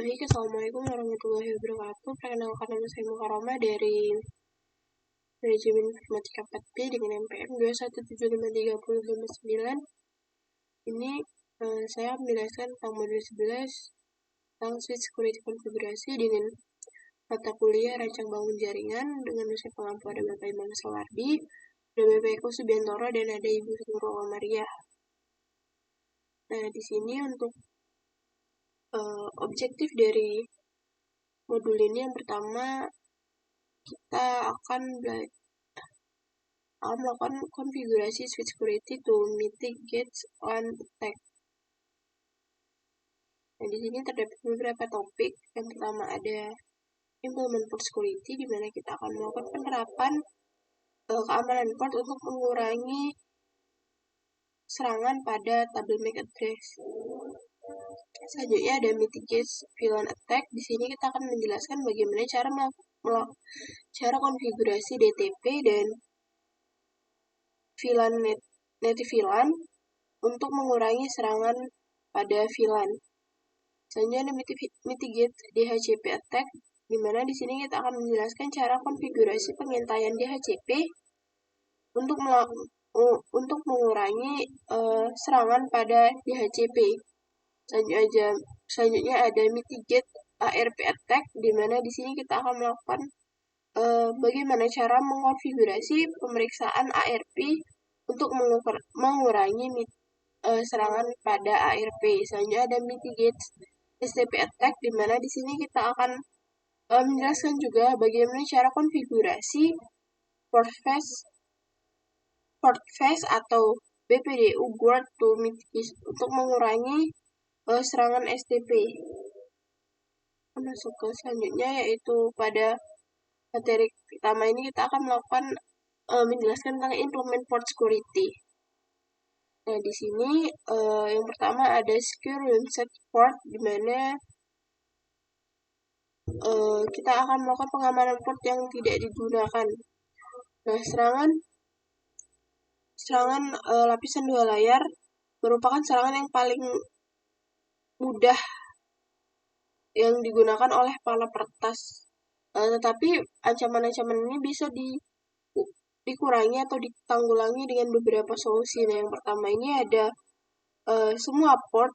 Baik, Assalamualaikum warahmatullahi wabarakatuh. Perkenalkan, nama saya Mukaroma dari Manajemen Informatika 4B dengan NPM 2175359. Ini saya menjelaskan tentang modul 11 tentang switch security konfigurasi dengan mata kuliah rancang bangun jaringan dengan dosen pengampu ada Bapak Imam Sawardi, ada Bapak Eko Subiantoro, dan ada Ibu Nurul Amaria. Nah, di sini untuk objektif dari modul ini yang pertama kita akan melakukan konfigurasi switch security to mitigate LAN attack. Nah, di sini terdapat beberapa topik. Yang pertama ada implement port security, di mana kita akan melakukan penerapan keamanan port untuk mengurangi serangan pada tabel MAC address. Selanjutnya ada mitigate VLAN attack. Di sini kita akan menjelaskan bagaimana cara konfigurasi DTP dan VLAN native VLAN untuk mengurangi serangan pada VLAN. Selanjutnya ada mitigate DHCP attack, di mana di sini kita akan menjelaskan cara konfigurasi pengintaian DHCP untuk mengurangi serangan pada DHCP. Selanjutnya ada mitigate ARP attack, di mana di sini kita akan melakukan bagaimana cara mengkonfigurasi pemeriksaan ARP untuk mengurangi serangan pada ARP. Selanjutnya ada mitigate STP attack, di mana di sini kita akan menjelaskan juga bagaimana cara konfigurasi port face atau BPDU guard to mitigate untuk mengurangi serangan STP. Masuk ke selanjutnya, yaitu pada materi pertama ini kita akan melakukan menjelaskan tentang implement port security. Nah, di sini yang pertama ada secure unset port, di mana kita akan melakukan pengamanan port yang tidak digunakan. Nah, serangan lapisan dua layar merupakan serangan yang paling mudah yang digunakan oleh para peretas. Tetapi ancaman-ancaman ini bisa dikurangi atau ditanggulangi dengan beberapa solusi. Nah, yang pertama ini ada semua port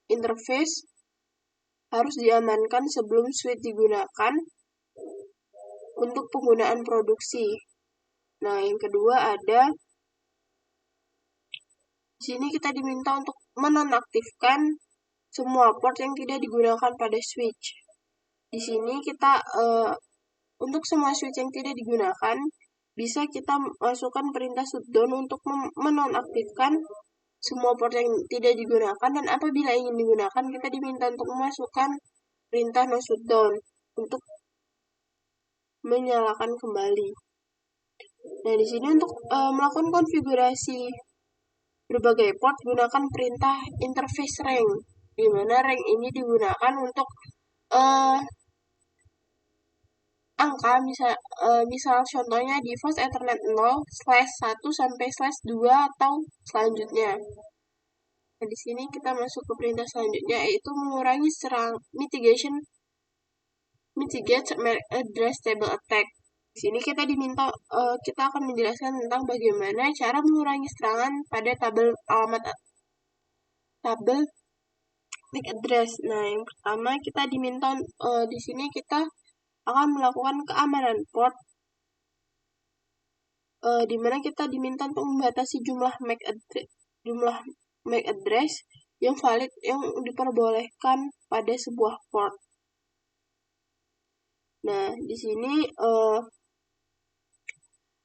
interface harus diamankan sebelum switch digunakan untuk penggunaan produksi. Nah, yang kedua ada di sini kita diminta untuk menonaktifkan semua port yang tidak digunakan pada switch. Di sini kita untuk semua switch yang tidak digunakan bisa kita masukkan perintah shutdown untuk menonaktifkan semua port yang tidak digunakan, dan apabila ingin digunakan kita diminta untuk memasukkan perintah no shutdown untuk menyalakan kembali. Nah, di sini untuk melakukan konfigurasi berbagai port gunakan perintah interface rank, di mana rank ini digunakan untuk angka misal contohnya device Ethernet 0/1 sampai /2 atau selanjutnya. Nah, di sini kita masuk ke perintah selanjutnya, yaitu mengurangi mitigate MAC address table attack. Di sini kita diminta kita akan menjelaskan tentang bagaimana cara mengurangi serangan pada tabel MAC address. Nah, yang pertama kita diminta di sini kita akan melakukan keamanan port, di mana kita diminta untuk membatasi jumlah MAC address yang valid yang diperbolehkan pada sebuah port. Nah, di sini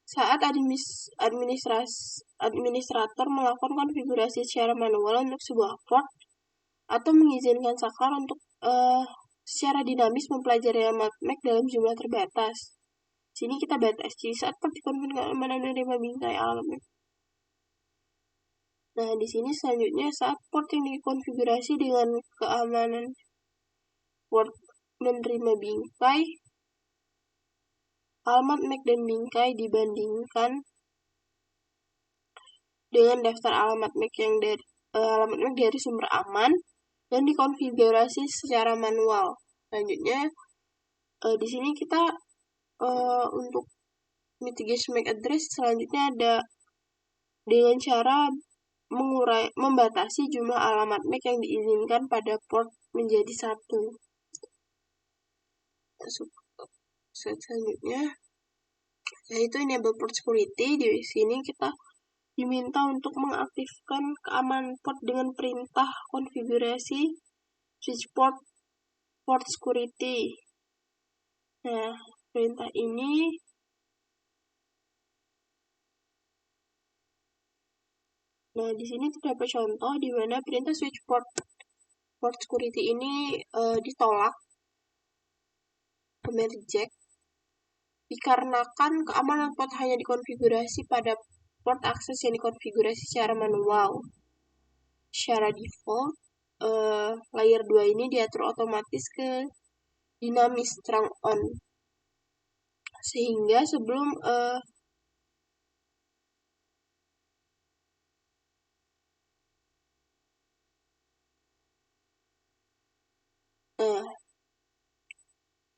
saat administrator melakukan konfigurasi secara manual untuk sebuah port atau mengizinkan saklar untuk secara dinamis mempelajari alamat MAC dalam jumlah terbatas. Sini kita batasi saat port dikonfigurasi keamanan menerima bingkai alamat MAC. Nah, di sini selanjutnya saat port yang dikonfigurasi dengan keamanan port menerima bingkai alamat MAC dan bingkai dibandingkan dengan daftar alamat MAC dari sumber aman dan dikonfigurasi secara manual. Selanjutnya di sini kita untuk mitigation MAC address selanjutnya ada dengan cara membatasi jumlah alamat MAC yang diizinkan pada port menjadi 1. Selanjutnya yaitu enable port security. Di sini kita diminta untuk mengaktifkan keamanan port dengan perintah konfigurasi switch port security. Nah, perintah ini di sini terdapat contoh di mana perintah switch port security ini ditolak, reject, dikarenakan keamanan port hanya dikonfigurasi pada port akses yang dikonfigurasi secara manual. Secara default, layer 2 ini diatur otomatis ke dinamis strong on. Sehingga sebelum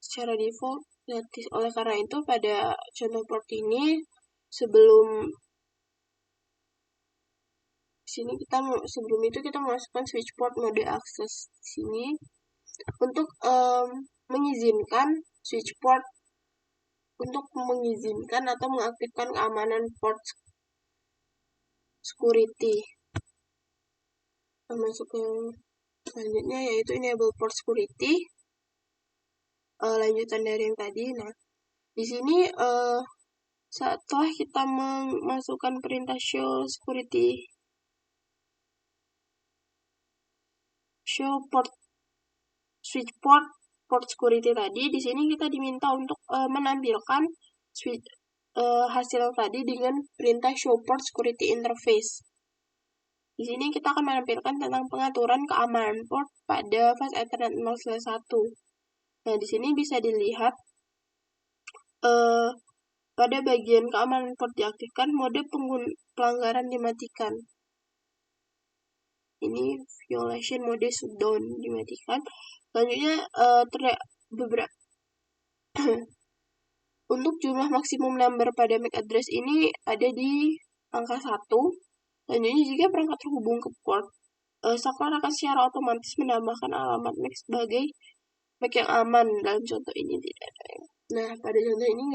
secara default gratis. Oleh karena itu pada contoh port ini sebelum itu kita masukkan switch port mode akses di sini untuk mengizinkan switch port untuk mengizinkan atau mengaktifkan keamanan port security. Masuk ke selanjutnya yaitu enable port security. Lanjutan dari yang tadi. Nah, di sini setelah kita memasukkan perintah show port switch port security tadi, di sini kita diminta untuk menampilkan hasil tadi dengan perintah show port security interface. Di sini kita akan menampilkan tentang pengaturan keamanan port pada fast Ethernet 0/1. Nah, di sini bisa dilihat pada bagian keamanan port diaktifkan, mode pelanggaran dimatikan. Ini violation mode shutdown dimatikan. Selanjutnya beberapa untuk jumlah maksimum number pada MAC address ini ada di angka 1. Selanjutnya jika perangkat terhubung ke port, saklar akan secara otomatis menambahkan alamat MAC sebagai MAC yang aman. Dalam contoh ini tidak ada. Nah, pada contoh ini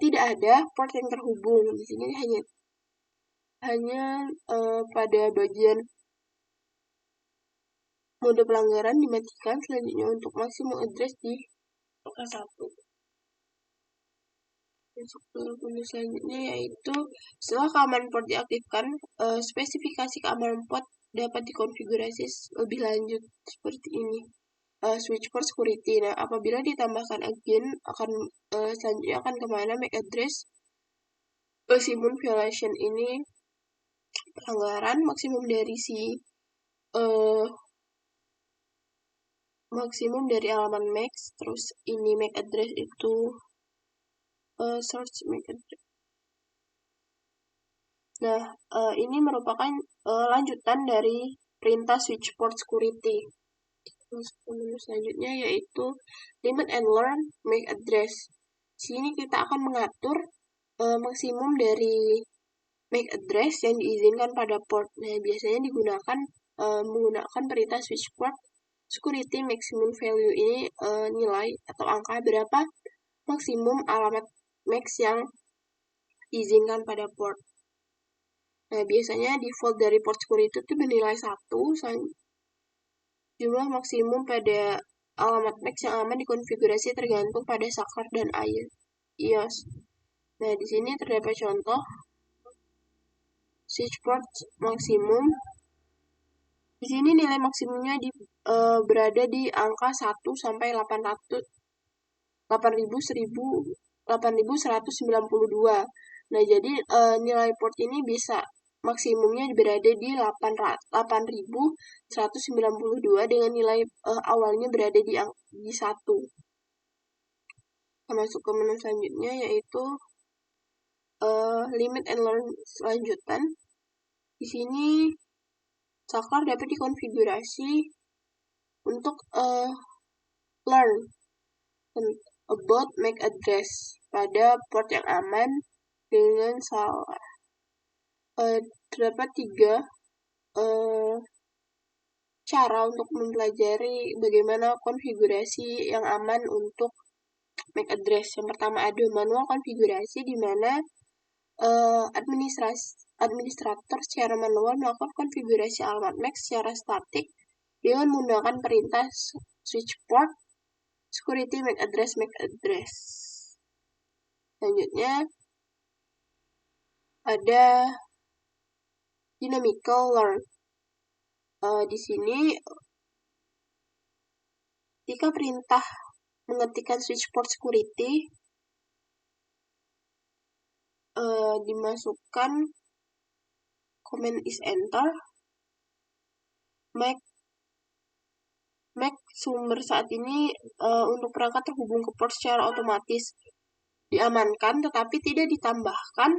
tidak ada port yang terhubung. Di sini hanya pada bagian mode pelanggaran dimatikan. Selanjutnya untuk maksimum address di angka 1. Masuk ke menu selanjutnya yaitu setelah keamanan port diaktifkan, spesifikasi keamanan port dapat dikonfigurasi lebih lanjut seperti ini. Switch port security. Nah, apabila ditambahkan again selanjutnya akan kemana MAC address maksimum violation ini pelanggaran maksimum dari maksimum dari alamat MAC, terus ini MAC address itu search MAC address. Nah, ini merupakan lanjutan dari perintah switch port security. Terus menu selanjutnya yaitu limit and learn MAC address. Sini kita akan mengatur maksimum dari MAC address yang diizinkan pada port. Nah, biasanya menggunakan perintah switch port security maximum value ini nilai atau angka berapa maksimum alamat MAC yang diizinkan pada port. Nah, biasanya default dari port security itu bernilai 1. Jumlah maksimum pada alamat MAC yang aman dikonfigurasi tergantung pada saklar dan IOS. Nah, di sini terdapat contoh switch port maksimum. Di sini nilai maksimumnya berada di angka 1 sampai 8192. Nah, jadi nilai port ini bisa maksimumnya berada di 8192 dengan nilai awalnya berada di 1. Kita masuk ke menu selanjutnya yaitu limit and learn selanjutan. Di sini saklar dapat dikonfigurasi untuk learn about MAC address pada port yang aman dengan salah. Terdapat 3 cara untuk mempelajari bagaimana konfigurasi yang aman untuk MAC address. Yang pertama ada manual konfigurasi, di mana administrator secara manual melakukan konfigurasi alamat MAC secara statik dengan menggunakan perintah switch port, security MAC address. Selanjutnya ada dynamical learn. Di sini jika perintah mengetikkan switch port security dimasukkan command is enter, MAC sumber saat ini untuk perangkat terhubung ke port secara otomatis diamankan, tetapi tidak ditambahkan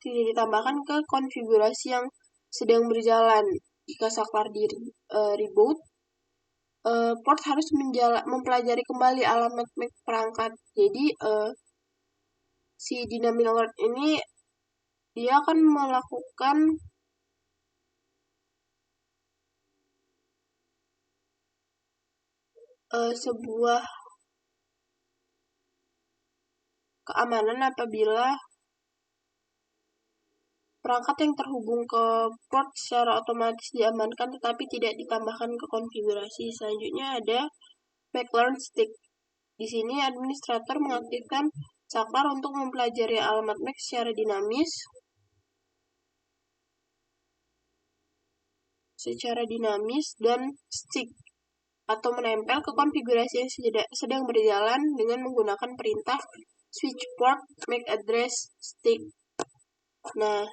tidak ditambahkan ke konfigurasi yang sedang berjalan. Jika saklar di reboot, port harus mempelajari kembali alamat MAC perangkat. Jadi si dynamic alert ini dia akan melakukan sebuah keamanan apabila perangkat yang terhubung ke port secara otomatis diamankan tetapi tidak ditambahkan ke konfigurasi. Selanjutnya ada MAC learn stick. Di sini administrator mengaktifkan saklar untuk mempelajari alamat MAC secara dinamis dan stick atau menempel ke konfigurasi yang sedang berjalan dengan menggunakan perintah switch port MAC address stick. Nah,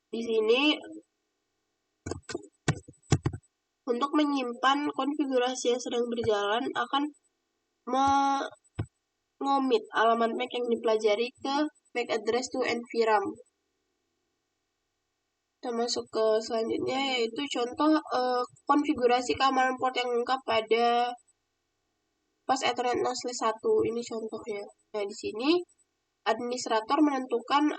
di sini untuk menyimpan konfigurasi yang sedang berjalan akan mengomit alamat MAC yang dipelajari ke MAC address to NVRAM. Kita masuk ke selanjutnya, yaitu contoh konfigurasi keamanan port yang lengkap pada pas Ethernet 0/1. Ini contohnya. Nah, di sini administrator menentukan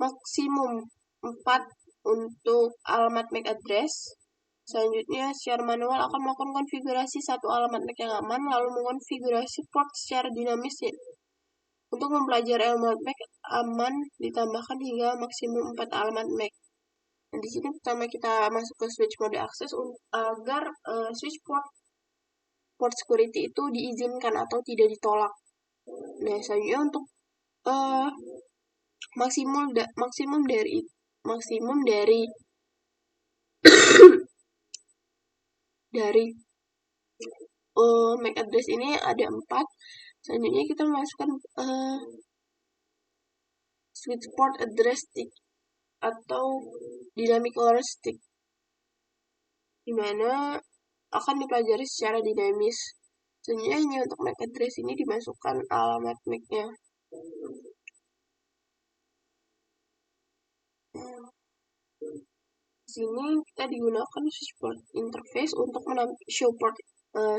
maksimum 4 untuk alamat MAC address. Selanjutnya, secara manual akan melakukan konfigurasi satu alamat MAC yang aman, lalu mengonfigurasi port secara dinamis untuk mempelajari alamat MAC aman ditambahkan hingga maksimum 4 alamat MAC. Nah, di sini pertama kita masuk ke switch mode akses agar switch port security itu diizinkan atau tidak ditolak. Nah, selanjutnya untuk maksimum dari MAC address ini ada 4. Selanjutnya kita masukkan switch port address stick atau dynamic learn stick, di mana akan dipelajari secara dinamis. Selanjutnya ini untuk MAC address ini dimasukkan alamat MAC-nya. Di sini kita digunakan switch port interface untuk show port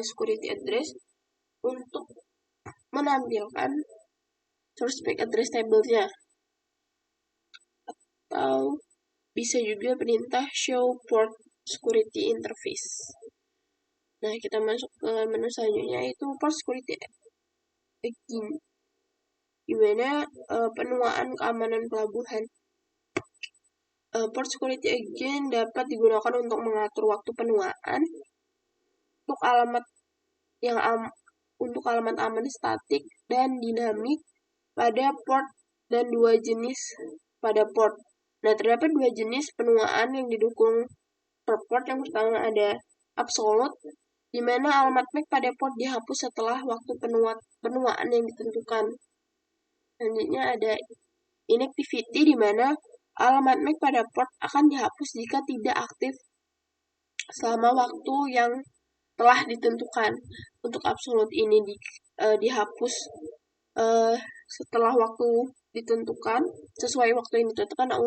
security address untuk menampilkan source MAC address table-nya, atau bisa juga perintah show port security interface. Nah, kita masuk ke menu selanjutnya, yaitu port security again, di mana penuaan keamanan pelabuhan. Port security again dapat digunakan untuk mengatur waktu penuaan untuk alamat aman statik dan dinamik pada port dan 2 jenis pada port. Nah, terdapat 2 jenis penuaan yang didukung per port. Yang pertama ada absolute, di mana alamat MAC pada port dihapus setelah waktu penuaan yang ditentukan. Selanjutnya ada inactivity, di mana alamat MAC pada port akan dihapus jika tidak aktif selama waktu yang telah ditentukan. Untuk absolute ini dihapus setelah waktu ditentukan, sesuai waktu yang ditentukan. Nah,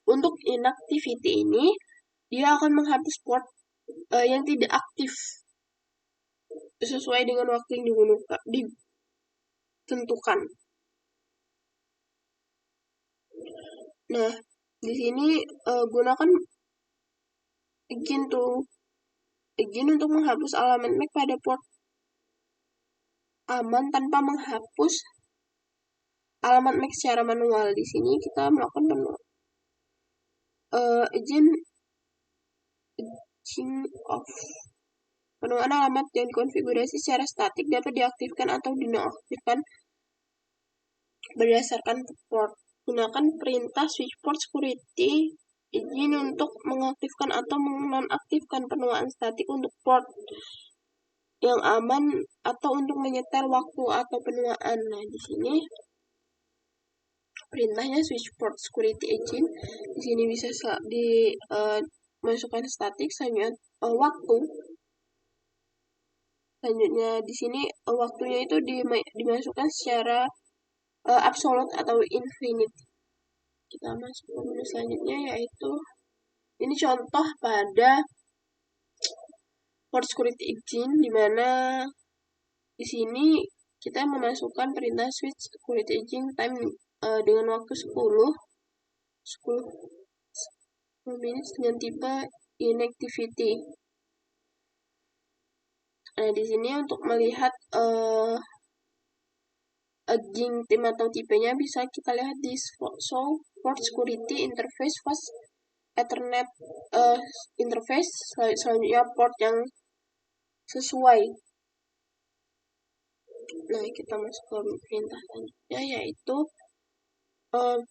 untuk inactivity ini, dia akan menghapus port yang tidak aktif sesuai dengan waktu yang ditentukan. Nah, di sini gunakan again untuk menghapus alamat MAC pada port aman tanpa menghapus alamat MAC secara manual. Di sini kita melakukan again off. Penuaan alamat yang dikonfigurasi secara statik dapat diaktifkan atau dinonaktifkan berdasarkan port. Gunakan perintah switch port security izin untuk mengaktifkan atau menonaktifkan penuaan statik untuk port yang aman atau untuk menyetel waktu atau penuaan. Nah, di sini perintahnya switch port security agent. Di sini bisa dimasukkan statik, selanjutnya waktu. Selanjutnya di sini waktunya itu dimasukkan secara absolute atau infinite. Kita masuk ke menu selanjutnya, yaitu ini contoh pada port security agent, di mana di sini kita memasukkan perintah switch security agent time dengan waktu 10 menit dengan tipe inactivity. Nah, di sini untuk melihat aging tim atau tipenya bisa kita lihat di show port security interface fast Ethernet interface. Selanjutnya port yang sesuai. Nah, kita masuk ke perintah selanjutnya, yaitu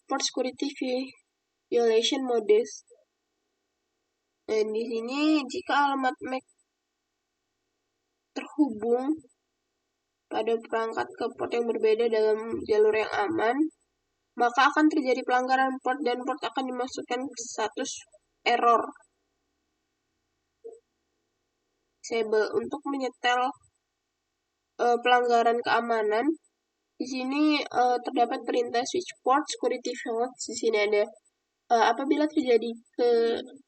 port security violation modes. Dan di sini jika alamat MAC terhubung pada perangkat ke port yang berbeda dalam jalur yang aman, maka akan terjadi pelanggaran port dan port akan dimasukkan ke status error. Disable untuk menyetel pelanggaran keamanan. Di sini terdapat perintah switch port security fields. Di sini ada apabila terjadi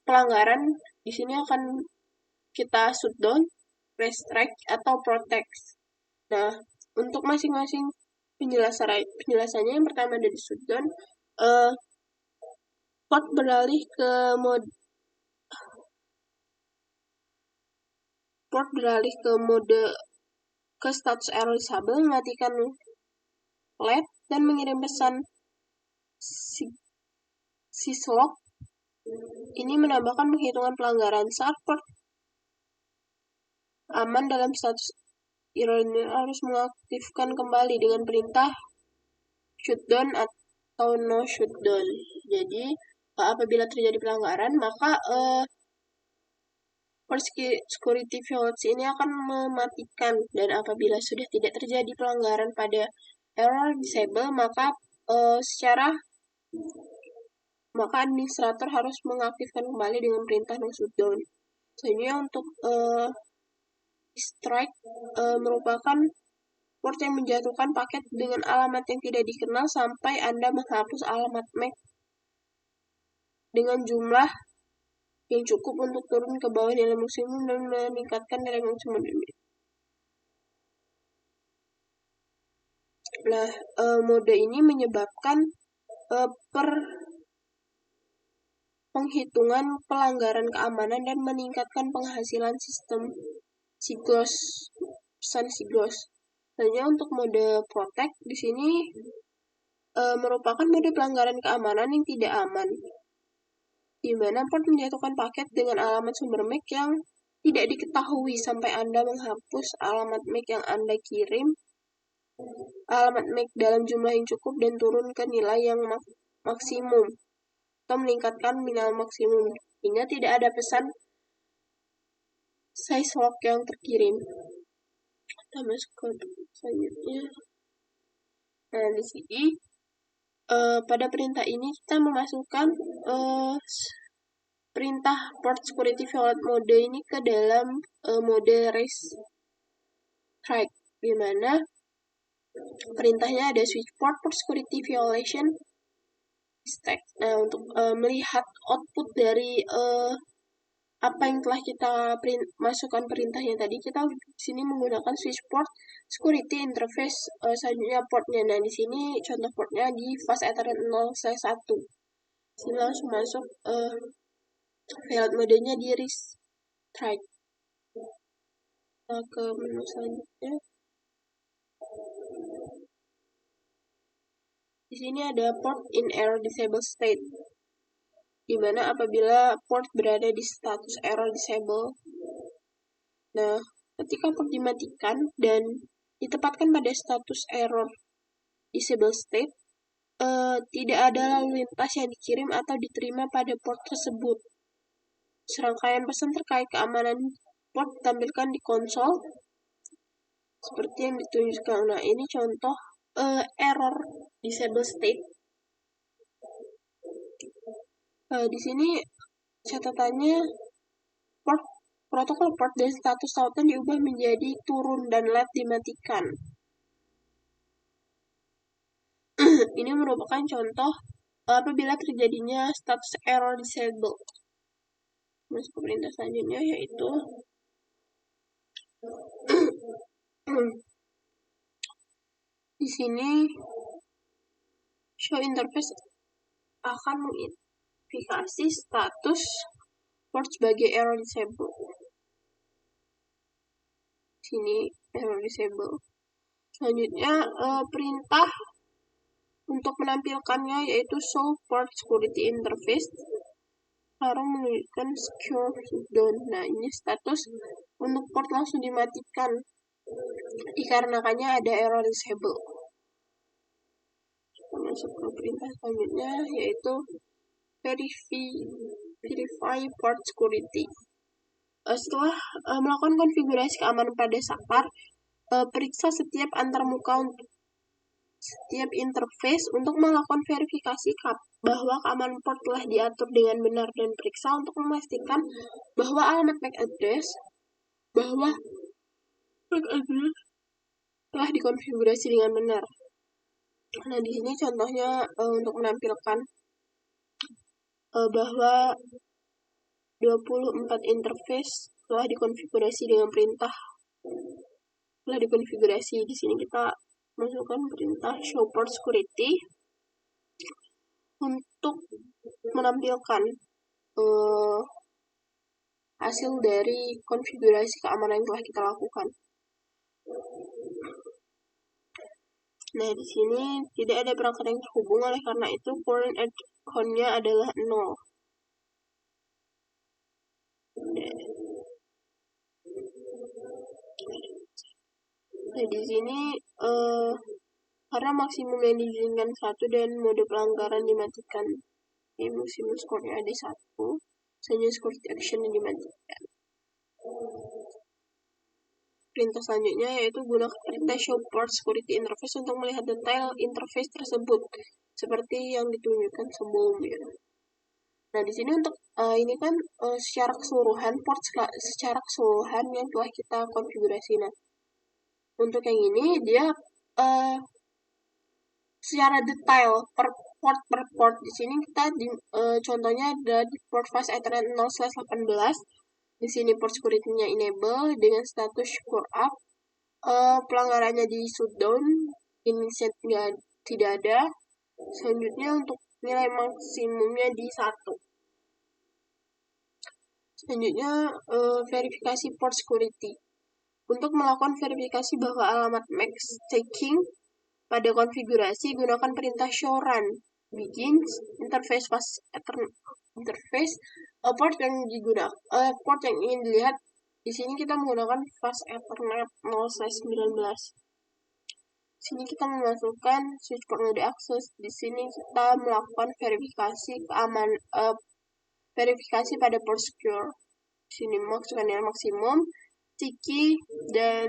pelanggaran, di sini akan kita shutdown, restrict atau protect. Nah, untuk masing-masing penjelasannya, yang pertama ada di shutdown, port beralih ke status error disable, mematikan LED dan mengirim pesan syslog. Ini menambahkan penghitungan pelanggaran. Saat port aman dalam status error ini harus mengaktifkan kembali dengan perintah shutdown atau no shutdown. Jadi apabila terjadi pelanggaran, maka port security fields ini akan mematikan, dan apabila sudah tidak terjadi pelanggaran pada error disable, maka administrator harus mengaktifkan kembali dengan perintah no shutdown. Selanjutnya untuk strike merupakan port yang menjatuhkan paket dengan alamat yang tidak dikenal sampai Anda menghapus alamat MAC dengan jumlah yang cukup untuk turun ke bawah nilai maksimum dan meningkatkan nilai maksimum. Nah, mode ini menyebabkan penghitungan pelanggaran keamanan dan meningkatkan penghasilan sistem pesan SIGOS. Selanjutnya untuk mode protect, di sini merupakan mode pelanggaran keamanan yang tidak aman, di mana port menjatuhkan paket dengan alamat sumber MAC yang tidak diketahui sampai Anda menghapus alamat MAC yang Anda kirim, alamat MAC dalam jumlah yang cukup dan turun ke nilai yang maksimum atau meningkatkan minimal maksimum hingga tidak ada pesan syslog yang terkirim. Kita masuk ke selanjutnya. Nah, di sini pada perintah ini kita memasukkan perintah port security violate mode ini ke dalam mode restrict, di mana Perintahnya ada switch port security violation stack. Nah, untuk melihat output dari apa yang telah kita masukkan perintahnya tadi, kita di sini menggunakan switch port security interface selanjutnya portnya. Nah, di sini contoh portnya di fast Ethernet 0/1. Sini langsung masuk payload modenya di restrike. Nah, ke menu selanjutnya. Di sini ada port in error disable state, di mana apabila port berada di status error disable. Nah, ketika port dimatikan dan ditempatkan pada status error disable state, tidak ada lalu lintas yang dikirim atau diterima pada port tersebut. Serangkaian pesan terkait keamanan port ditampilkan di konsol seperti yang ditunjukkan. Nah, ini contoh error disable state. Di sini catatannya protokol port dan status tautan diubah menjadi turun dan LED dimatikan. Ini merupakan contoh apabila terjadinya status error disable. Masuk ke perintah selanjutnya yaitu di sini show interface akan mengidentifikasi status port sebagai error disable. Sini error disable. Selanjutnya perintah untuk menampilkannya yaitu show port security interface. Sekarang menunjukkan secure shutdown. Nah, ini status untuk port langsung dimatikan dikarenakannya ada error disable. Kita masuk ke perintah selanjutnya yaitu verify port security. Setelah melakukan konfigurasi keamanan pada saklar, periksa setiap antarmuka untuk setiap interface untuk melakukan verifikasi bahwa keamanan port telah diatur dengan benar dan periksa untuk memastikan bahwa alamat MAC address telah dikonfigurasi dengan benar. Nah, di sini contohnya untuk menampilkan bahwa 24 interface telah dikonfigurasi dengan perintah telah dikonfigurasi. Di sini kita masukkan perintah show port security untuk menampilkan hasil dari konfigurasi keamanan yang telah kita lakukan. Nah, di sini tidak ada perangkat yang terhubung, oleh karena itu current account-nya adalah 0. Nah, di sini karena maksimum yang diizinkan 1 dan mode pelanggaran dimatikan. Ini maksimum skornya ada 1, selanjutnya security action yang dimatikan. Perintah selanjutnya yaitu gunakan perintah show port security interface untuk melihat detail interface tersebut seperti yang ditunjukkan sebelumnya. Nah, di sini untuk ini kan secara keseluruhan port secara keseluruhan yang telah kita konfigurasi. Nah, untuk yang ini dia secara detail per port. Di sini kita contohnya ada di port fast Ethernet 0/18. Di sini port security-nya enable dengan status secure up. Pelanggarannya di shutdown, initiate tidak ada. Selanjutnya untuk nilai maksimumnya di 1. Selanjutnya verifikasi port security. Untuk melakukan verifikasi bahwa alamat MAC checking pada konfigurasi, gunakan perintah show run begins interface fast Ethernet interface. Port yang port yang ingin dilihat di sini kita menggunakan fast Ethernet 0/19. Sini kita memasukkan switch port mode access. Di sini kita melakukan verifikasi verifikasi pada port secure. Di sini masukkan nilai maksimum, sticky dan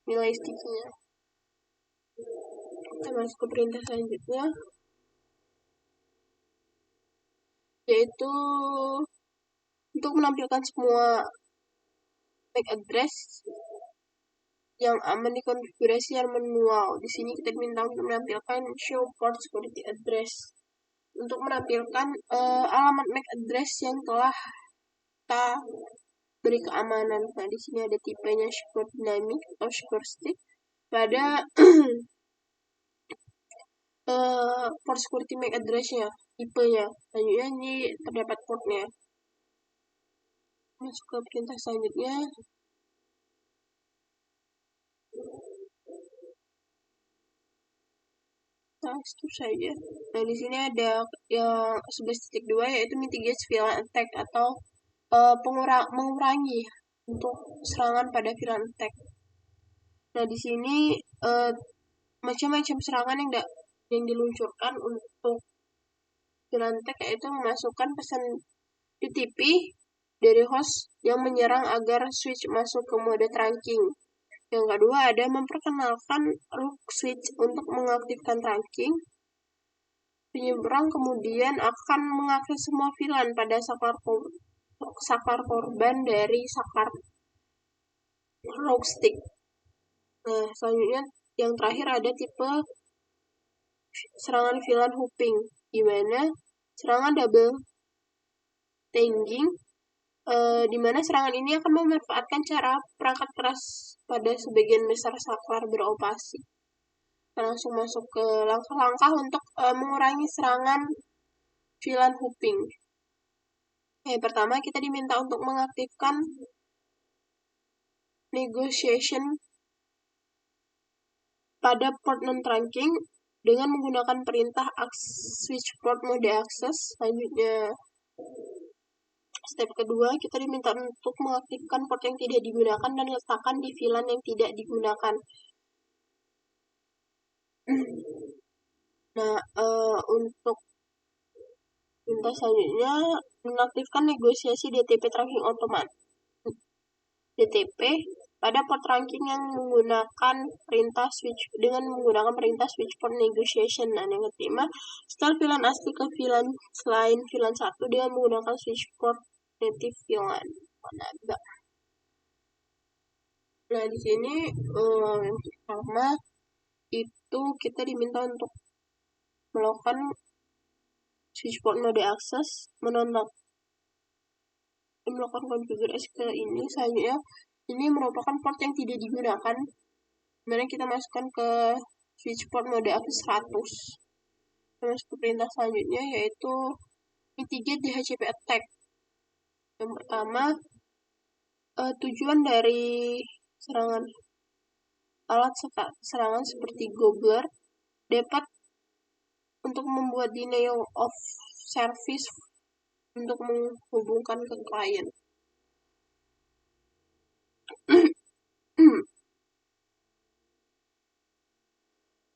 nilai sticky-nya. Kita masuk ke perintah selanjutnya yaitu untuk menampilkan semua MAC address. yang aman dikonfigurasi secara manual. Di sini kita diminta untuk menampilkan show port security address. Untuk menampilkan alamat MAC address yang telah kita beri keamanan. Nah, di sini ada tipenya secure dynamic atau secure stick. Pada port security MAC address-nya, tipenya. Selanjutnya ini terdapat portnya. Masuk ke perintah selanjutnya. Nah, skip saja. Nah, di sini ada yang 11.2 yaitu mitigate VLAN attack atau mengurangi untuk serangan pada VLAN attack. Nah, di sini macam-macam serangan yang diluncurkan untuk VLAN attack yaitu memasukkan pesan TTP dari host yang menyerang agar switch masuk ke mode trunking. Yang kedua ada memperkenalkan root switch untuk mengaktifkan trunking. Penyeberang kemudian akan mengakses semua VLAN pada saklar korban dari saklar rogue stick. Nah, selanjutnya yang terakhir ada tipe serangan VLAN hooping, di mana serangan double tagging, di mana serangan ini akan memanfaatkan cara perangkat keras pada sebagian besar saklar beroperasi. Langsung masuk ke langkah-langkah untuk mengurangi serangan VLAN hooping. Yang pertama, kita diminta untuk mengaktifkan negotiation pada port non-trunking dengan menggunakan perintah switch port mode access. Selanjutnya, step kedua, kita diminta untuk mengaktifkan port yang tidak digunakan dan letakkan di VLAN yang tidak digunakan. Nah, untuk perintah selanjutnya, mengaktifkan negosiasi DTP trunking otomatis. DTP pada port trunking yang menggunakan perintah switch port negotiation. Nah, yang ketiga, setelah VLAN asli ke VLAN selain VLAN 1 dengan menggunakan switch port native VLAN. Nah, di sini yang pertama itu kita diminta untuk melakukan switch port mode access, melakukan konfigurasi ke ini. Selanjutnya, ini merupakan port yang tidak digunakan. Kemudian kita masukkan ke switch port mode access 100. Terus ke perintah selanjutnya yaitu mitigate DHCP attack. Yang pertama, tujuan dari alat serangan seperti Gobbler dapat untuk membuat denial of service untuk menghubungkan ke klien.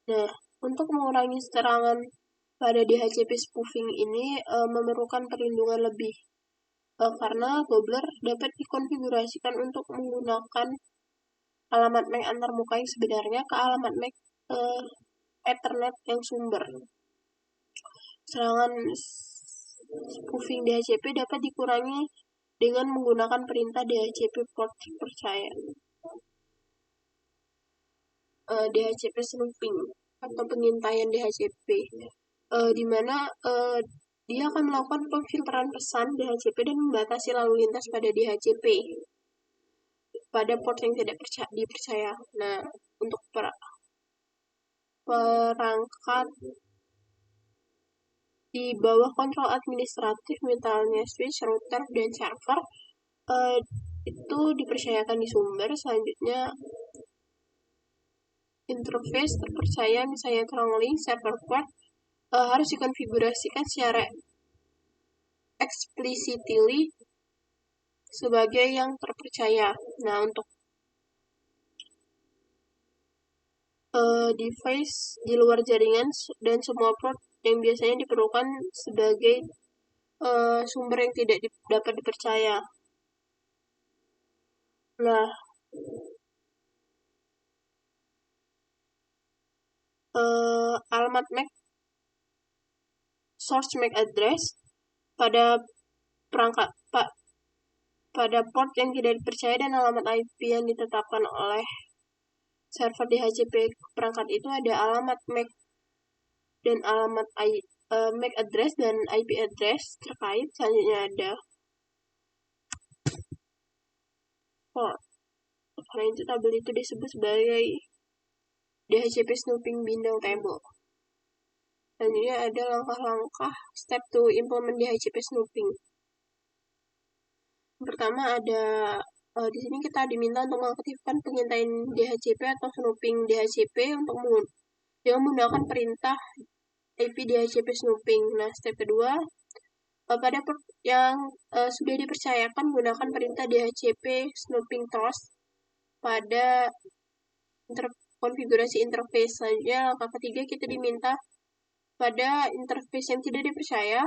Nah, untuk mengurangi serangan pada DHCP spoofing ini memerlukan perlindungan lebih karena Gobbler dapat dikonfigurasikan untuk menggunakan alamat MAC antarmuka yang sebenarnya ke alamat MAC Ethernet yang sumber. Serangan spoofing DHCP dapat dikurangi dengan menggunakan perintah DHCP port terpercaya. DHCP snooping atau pengintaian DHCP, di mana dia akan melakukan pemfilteran pesan DHCP dan membatasi lalu lintas pada DHCP pada port yang tidak dipercaya. Nah, untuk perangkat di bawah kontrol administratif, misalnya switch, router, dan server, itu dipercayakan di sumber. Selanjutnya, interface terpercaya, misalnya Terang-Link, server port, harus dikonfigurasikan secara explicitly sebagai yang terpercaya. Nah, untuk device di luar jaringan dan semua port yang biasanya diperlukan sebagai sumber yang tidak dapat dipercaya. Nah, alamat MAC source MAC address pada perangkat pada port yang tidak dipercaya dan alamat IP yang ditetapkan oleh server DHCP perangkat itu ada alamat MAC dan alamat MAC address dan IP address terkait. Selanjutnya ada port. Karena itu tabel itu disebut sebagai DHCP snooping bindle table. Selanjutnya ada langkah-langkah step to implement DHCP snooping. Pertama ada di sini kita diminta untuk mengaktifkan pengintaian DHCP atau snooping DHCP untuk menggunakan perintah IP DHCP snooping. Nah, step kedua pada port yang sudah dipercayakan gunakan perintah DHCP snooping trust pada konfigurasi interface. Selanjutnya langkah ketiga kita diminta pada interface yang tidak dipercaya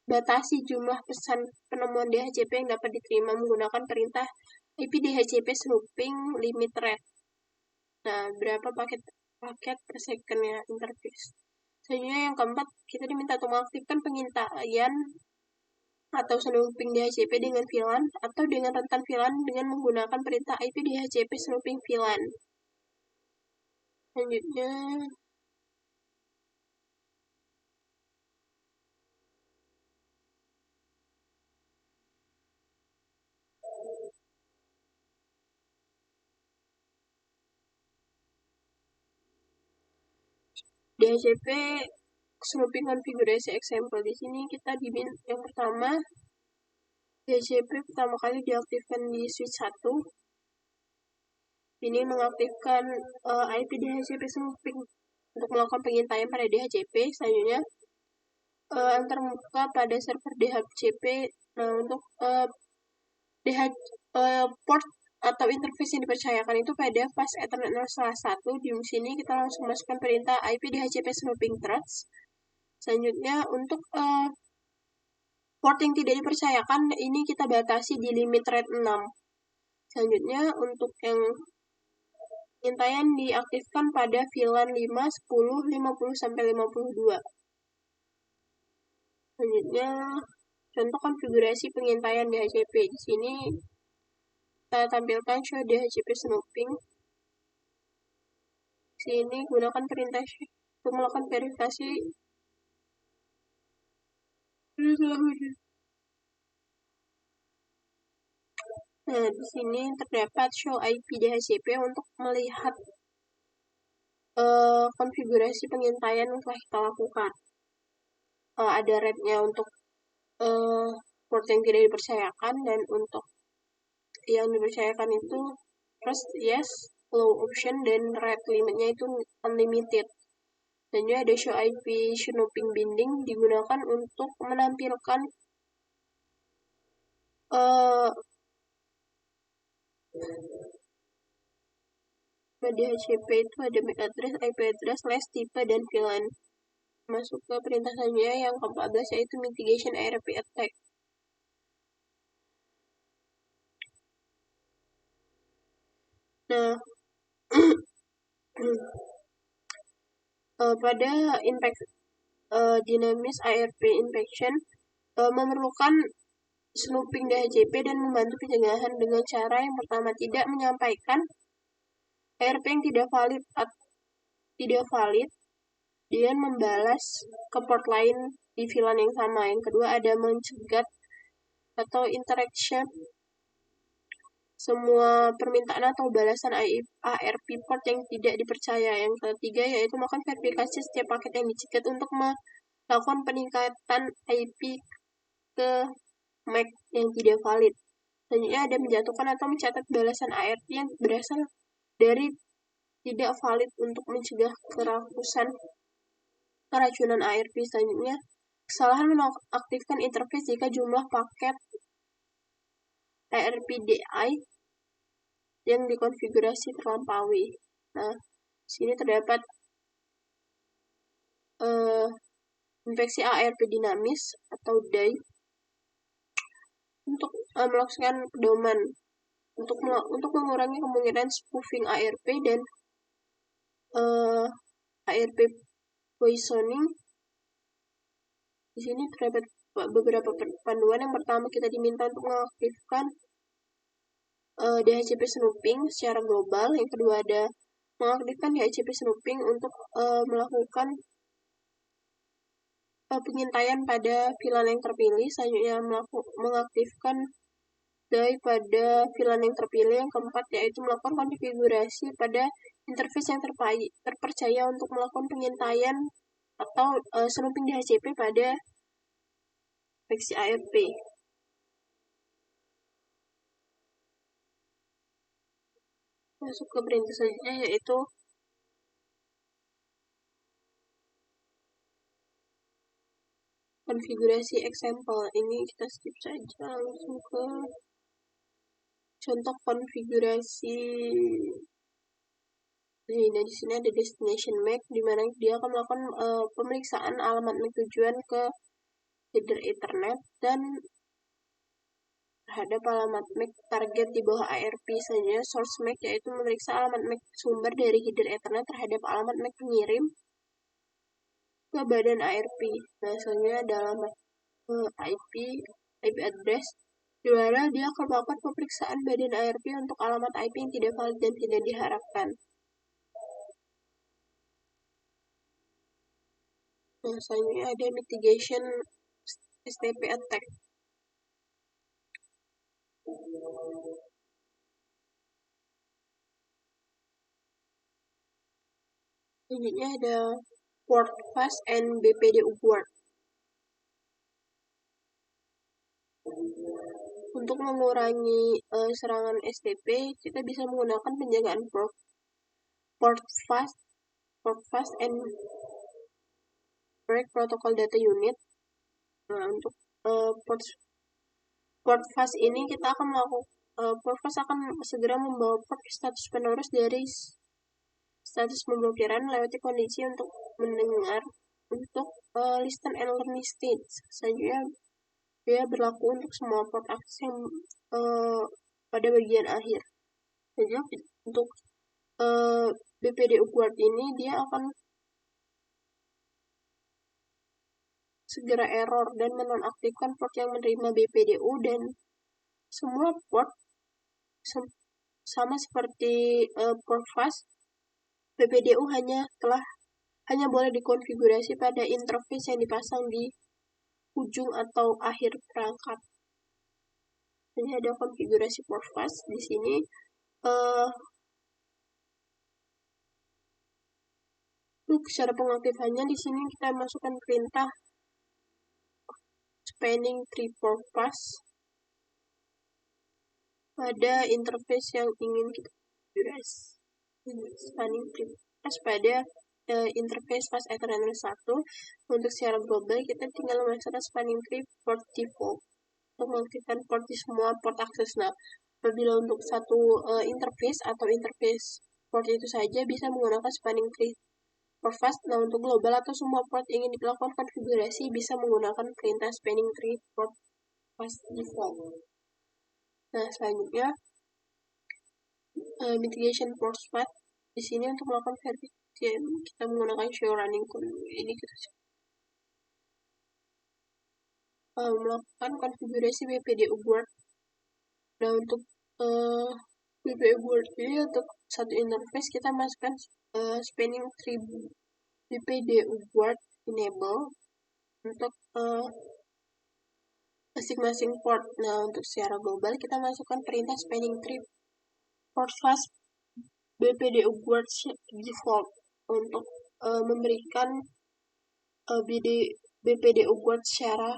batasi jumlah pesan penemuan DHCP yang dapat diterima menggunakan perintah IP DHCP snooping limit rate. Nah, berapa paket per second-nya interface. Selanjutnya yang keempat, kita diminta untuk mengaktifkan pengintaian atau snooping DHCP dengan VLAN atau dengan rentan VLAN dengan menggunakan perintah IP DHCP snooping VLAN. Selanjutnya DHCP snooping konfigurasi example. Di sini kita yang pertama DHCP pertama kali diaktifkan di switch 1. Ini mengaktifkan IP DHCP snooping untuk melakukan pengintaian pada DHCP. Selanjutnya antarmuka pada server DHCP. Nah, untuk port atau interface yang dipercayakan itu pada fast Ethernet 0/1. Di sini kita langsung masukkan perintah IP DHCP snooping trust. Selanjutnya untuk port yang tidak dipercayakan ini kita batasi di limit rate 6. Selanjutnya untuk yang pengintaian diaktifkan pada VLAN 5, 10, 50 sampai 52. Selanjutnya contoh konfigurasi pengintaian DHCP. Di sini kita tampilkan show DHCP snooping. Di sini gunakan perintah untuk melakukan verifikasi. Nah, di sini terdapat show IP DHCP untuk melihat konfigurasi pengintaian yang telah kita lakukan. Ada rate-nya untuk port yang tidak dipercayakan dan untuk yang dipercayakan itu first yes, low option, dan rate limitnya itu unlimited. Dan juga ada show IP snooping binding digunakan untuk menampilkan DHCP itu ada MAC address, IP address, LAS, tipe, dan VLAN. Masuk ke perintah selanjutnya yang ke-14 yaitu mitigation ARP attack. Nah, pada dinamis ARP infection memerlukan snooping DHCP dan membantu pencegahan dengan cara yang pertama tidak menyampaikan ARP yang tidak valid dengan membalas ke port lain di VLAN yang sama. Yang kedua ada mencegat atau interaction semua permintaan atau balasan ARP port yang tidak dipercaya. Yang ketiga yaitu melakukan verifikasi setiap paket yang dicegat untuk melakukan peningkatan IP ke MAC yang tidak valid. Selanjutnya ada menjatuhkan atau mencatat balasan ARP yang berasal dari tidak valid untuk mencegah keracunan ARP. Selanjutnya, kesalahan menonaktifkan interface jika jumlah paket ARPDI yang dikonfigurasi terlampaui. Nah, sini terdapat infeksi ARP dinamis atau DI untuk melakukan pedoman untuk mengurangi kemungkinan spoofing ARP dan ARP poisoning. Di sini terdapat beberapa panduan. Yang pertama kita diminta untuk mengaktifkan DHCP snooping secara global. Yang kedua ada mengaktifkan DHCP snooping untuk melakukan pengintaian pada VLAN yang terpilih. Selanjutnya mengaktifkan daripada VLAN yang terpilih. Yang keempat yaitu melakukan konfigurasi pada interface yang terpercaya untuk melakukan pengintaian atau snooping DHCP pada seksi ARP. Masuk ke perintah selanjutnya yaitu konfigurasi example. Ini kita skip saja, langsung ke contoh konfigurasi. Nah, di sini ada destination MAC, di mana dia akan melakukan pemeriksaan alamat MAC tujuan ke header Ethernet dan terhadap alamat MAC target di bawah ARP. Selanjutnya source MAC yaitu memeriksa alamat MAC sumber dari header Ethernet terhadap alamat MAC pengirim ke badan ARP. Nah, selanjutnya ada alamat IP address, di mana dia akan melakukan pemeriksaan badan ARP untuk alamat IP yang tidak valid dan tidak diharapkan. Nah, selanjutnya ada mitigation STP attack. Selanjutnya ada port fast and BPD Upward. Untuk mengurangi serangan STP, kita bisa menggunakan penjagaan port fast and break protocol data unit. Nah, untuk port fast ini kita akan melakukan port fast akan segera membawa port status penerus dari status pemblokiran melewati kondisi untuk mendengar untuk listen and learn state. Selanjutnya dia berlaku untuk semua port akses yang pada bagian akhir. Jadi untuk BPD Upward ini dia akan segera error dan menonaktifkan port yang menerima BPDU, dan semua port sama seperti port fast, BPDU hanya boleh dikonfigurasi pada interface yang dipasang di ujung atau akhir perangkat. Ini ada konfigurasi port fast di sini. Untuk cara pengaktifannya di sini kita masukkan perintah spanning tree port fast pada interface yang ingin kita konfigurasi. Spanning tree fast pada interface fast Ethernet 1. Untuk secara global kita tinggal memasukkan spanning tree port default untuk mengaktifkan port di semua port akses. Nah, apabila untuk satu interface atau interface port itu saja bisa menggunakan spanning tree port fast. Nah, untuk global atau semua port ingin dilakukan konfigurasi bisa menggunakan perintah spanning tree port fast default. Nah, selanjutnya mitigation port path. Di sini untuk melakukan verifikasi kita menggunakan show running code. Ini kita melakukan konfigurasi BPD Upward. Nah, untuk BPD Upward ini untuk satu interface kita masukkan spanning tree BPD Upward enable untuk masing-masing port. Nah, untuk secara global kita masukkan perintah spanning tree port fast BPD Upward default untuk memberikan BPD Upward secara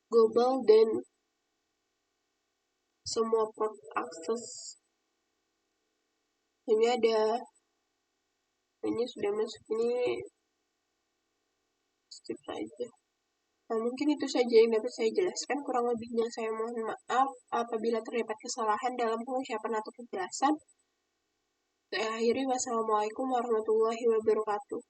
global dan semua port akses. Ini ada, ini sudah masuk, ini skip saja. Nah, mungkin itu saja yang dapat saya jelaskan. Kurang lebihnya saya mohon maaf apabila terdapat kesalahan dalam pengucapan atau penjelasan. Saya akhiri, wassalamualaikum warahmatullahi wabarakatuh.